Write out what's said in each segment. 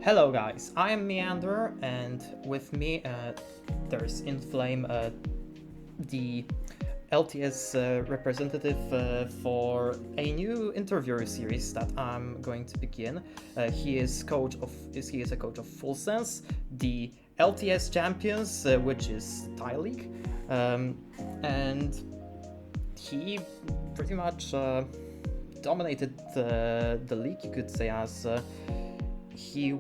Hello guys, I am Meander, and with me there's InFlame, the LTS representative for a new interview series that I'm going to begin. He is a coach of Full Sense, the LTS champions, which is Thai League, and he pretty much dominated the league, you could say, as he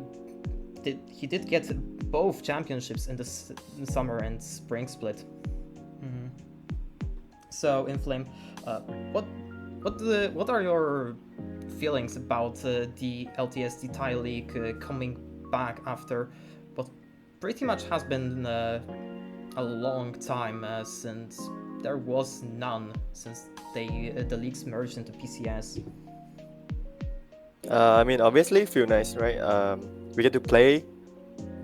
did get both championships in the summer and spring split. Mm-hmm. So, Inflame, what what are your feelings about the LTS Thai League coming back after what pretty much has been a long time since there was none since the leagues merged into PCS? Obviously, feel nice, right? We get to play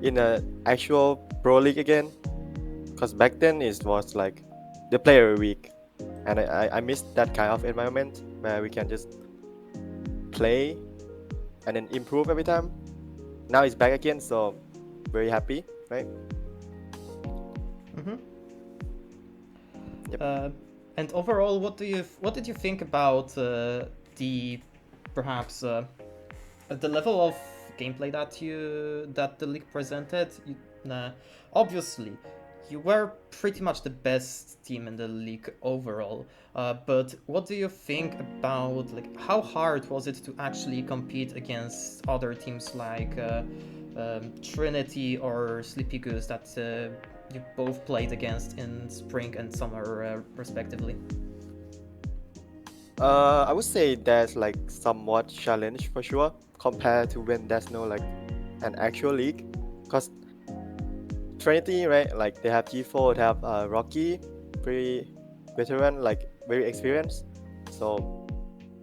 in an actual pro league again. Because back then it was like the player week, and I missed that kind of environment where we can just play and then improve every time. Now it's back again, so very happy, right? Mm-hmm. Yep. And overall, what did you think about the perhaps the level of gameplay that the league presented? Obviously, you were pretty much the best team in the league overall. But what do you think about how hard was it to actually compete against other teams like Trinity or Sleepy Goose that you both played against in spring and summer, respectively? I would say that's like somewhat challenge for sure compared to when there's no like an actual league. Because Trinity, right? Like they have G4, they have Rocky, pretty veteran, like very experienced. So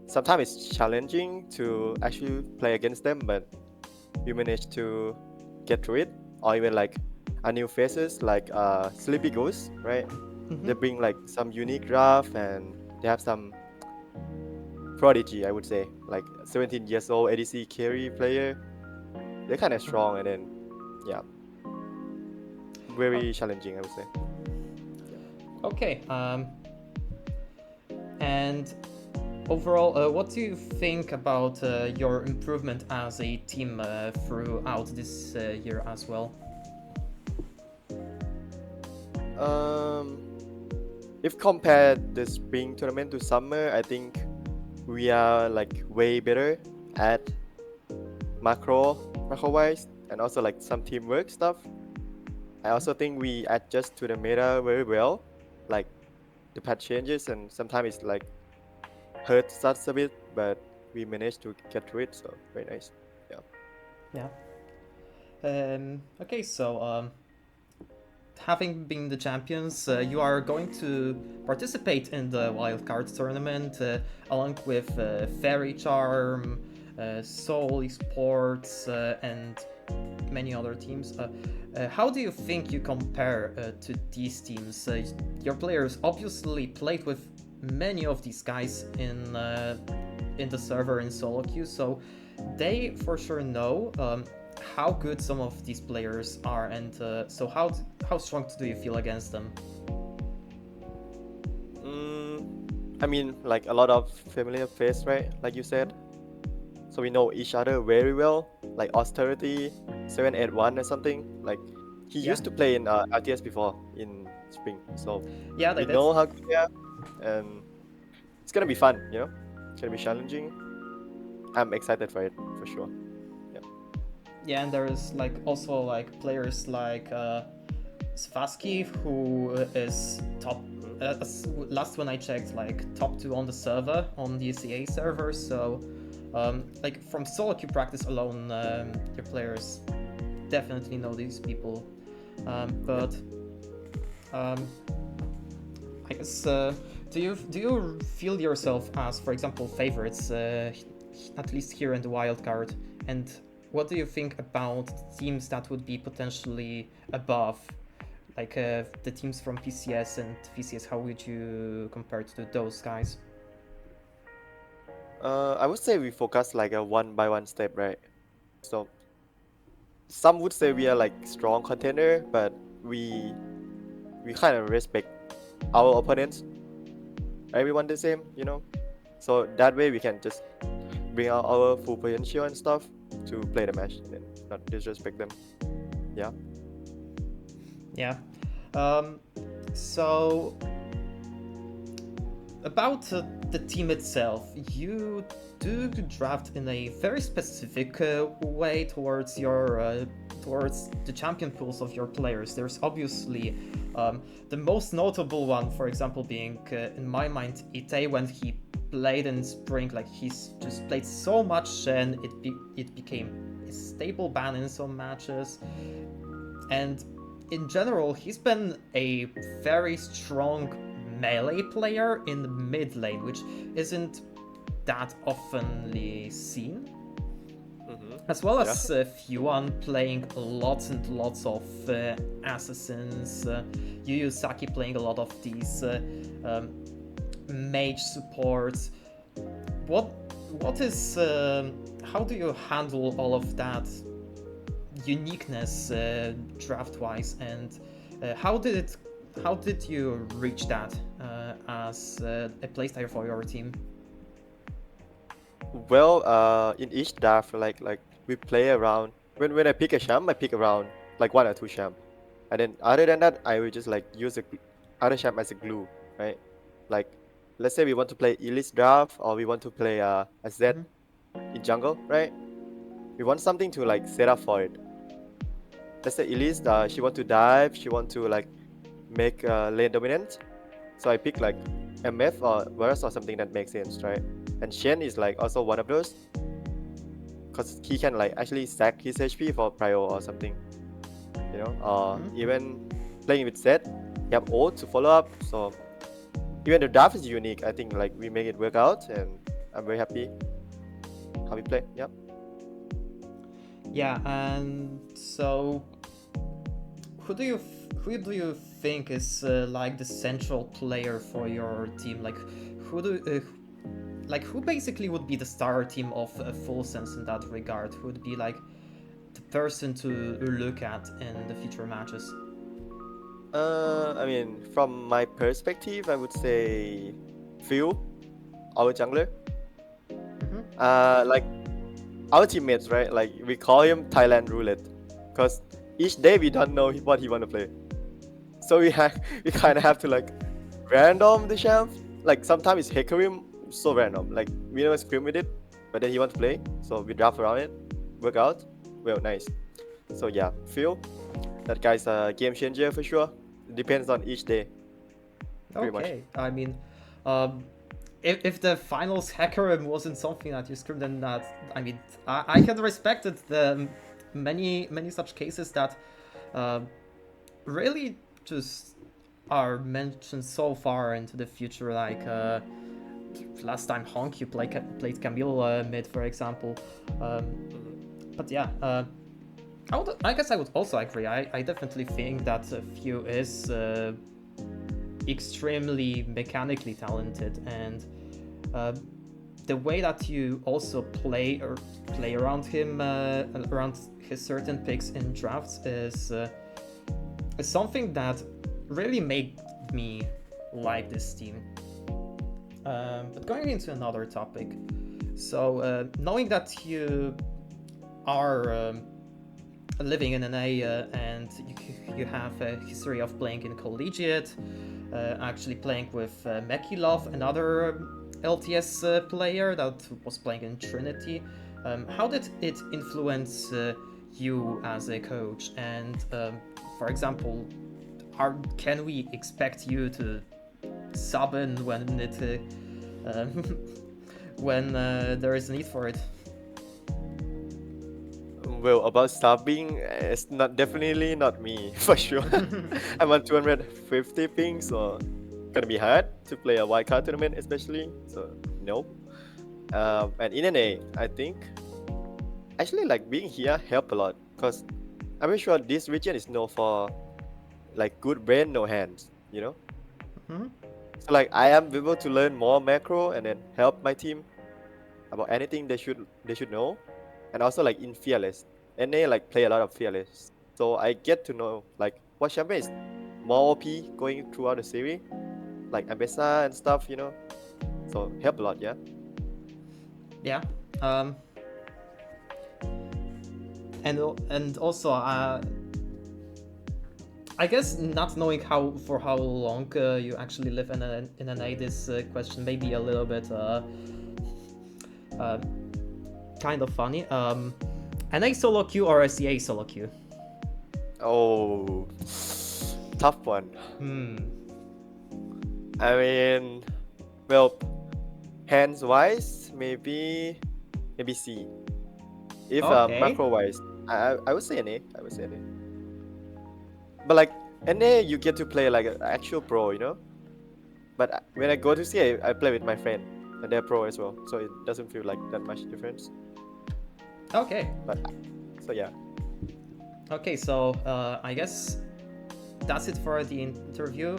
sometimes it's challenging to actually play against them, but we managed to get through it. Or even like a new faces like Sleepy Goose, right? Mm-hmm. They bring like some unique draft and they have some prodigy, I would say, like 17 years old ADC carry player. They're kind of strong, and then yeah, very challenging, I would say. Okay. And overall, what do you think about your improvement as a team throughout this year as well? Um, if compared the spring tournament to summer, I think we are like way better at macro wise, and also like some teamwork stuff. I also think we adjust to the meta very well, like the patch changes, and sometimes it's like hurts us a bit, but we managed to get through it, so very nice. Yeah. Yeah. Okay, so having been the champions, you are going to participate in the wildcard tournament along with Fairy Charm, Soul Esports, and many other teams. How do you think you compare to these teams? Your players obviously played with many of these guys in the server in solo queue, so they for sure know how good some of these players are, and so how strong do you feel against them? Like a lot of familiar face, right? Like you said. So we know each other very well. Like Austerity, 781 or something. Like he Yeah, used to play in LTS before in spring. So yeah, we that's know how good they are. And it's gonna be fun, you know? It's gonna be challenging. I'm excited for it, for sure. Yeah. yeah, and there's also players like Svasky, who is top. Last when I checked, top two on the server on the CA server. So, from solo queue practice alone, your players definitely know these people. But um, I guess do you feel yourself as, for example, favorites, at least here in the wild card? And what do you think about teams that would be potentially above, the teams from PCS and VCS? How would you compare to those guys? I would say we focus like a one by one step, right? So some would say we are like strong contender, but we kind of respect our opponents, everyone the same, you know. So that way we can just bring out our full potential and stuff to play the match and then not disrespect them. Yeah. Yeah. So about the team itself, you do draft in a very specific way towards your towards the champion pools of your players. There's obviously the most notable one, for example, being in my mind Ite when he played in spring. Like he's just played so much and it became a staple ban in some matches, and in general he's been a very strong melee player in the mid lane, which isn't that oftenly seen. As well as Fuan playing lots and lots of assassins, Yu Yu Saki playing a lot of these mage supports. What is how do you handle all of that uniqueness draft-wise, and how did you reach that as a playstyle for your team? Well, in each draft, like we play around. When I pick a champ, I pick around like 1 or 2 champ, and then other than that, I will just like use the other champ as a glue, right? Like, let's say we want to play Elise draft or we want to play a Z in jungle, right? We want something to like set up for it. Let's say Elise, she want to dive, she want to like make lane dominant, so I pick like MF or Verse or something that makes sense, right? And Shen is like also one of those, because he can like actually stack his HP for prio or something, you know. Even playing with Zed, you have ult to follow up, so even the draft is unique. I think like we make it work out, and I'm very happy how we play. Yep. Yeah, and so who do you think is like the central player for your team? Like who basically would be the star team of Full Sense in that regard? Who would be like the person to look at in the future matches? I mean, from my perspective, I would say Phil, our jungler. Like our teammates, right? Like we call him Thailand Roulette, because each day we don't know what he want to play. So we kind of have to like random the champ. Like sometimes it's Hecarim, so random. Like we never scrim with it, but then he want to play, so we draft around it, work out. Well, nice. So yeah, Phil, that guy's a game changer for sure. It depends on each day. Pretty much. Okay, I mean, if the finals Hecarim wasn't something that you scrimmed, then that, I mean, I can respect it. The many such cases that really just are mentioned so far into the future, like last time Honk you played Camille mid, for example. But yeah, I guess I would also agree. I definitely think that Few is extremely mechanically talented, and the way that you also play around him, around his certain picks in drafts is something that really made me like this team. But going into another topic, so knowing that you are living in NA and you have a history of playing in collegiate, actually playing with Mekilov, another LTS player that was playing in Trinity, how did it influence you as a coach? And for example, can we expect you to sub in when it when there is a need for it? Well, about subbing, it's definitely not me for sure. I'm on 250 ping, so gonna be hard to play a wildcard tournament, especially. So no. And in NA, I think actually like being here helped a lot, because I'm pretty sure this region is known for like good brain, no hands. You know. So like I am able to learn more macro and then help my team about anything they should know, and also like in fearless. NA like play a lot of Fearless, so I get to know like what champion is more OP going throughout the series, like Ambessa and stuff, you know. So help a lot, yeah. Yeah. And also, I guess not knowing how long you actually live in an A, this question may be a little bit kind of funny. An A solo queue or a CA solo queue? Oh, tough one. I mean, well, hands wise, maybe C. If Okay. macro wise, I would say NA. I would say NA. But like NA, you get to play like an actual pro, you know. But when I go to CA, I play with my friend, and they're pro as well, so it doesn't feel like that much difference. Okay. But so yeah. Okay, so I guess that's it for the interview.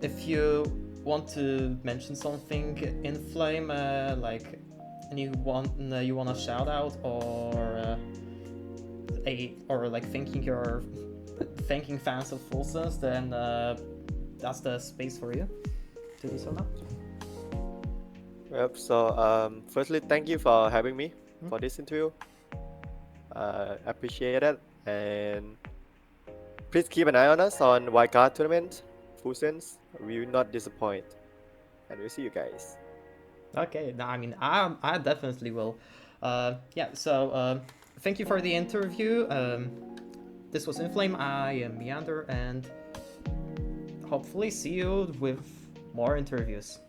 If you want to mention something in Flame, like you want a shout out or like thanking fans of Full Sense, then that's the space for you to do so now. Yep. So firstly, thank you for having me for this interview. Appreciate it, and please keep an eye on us on Wildcard tournament. Full Sense, we will not disappoint, and we'll see you guys. Okay, no, I mean, I definitely will. Yeah, so thank you for the interview. This was InFlame. I am Meander, and hopefully see you with more interviews.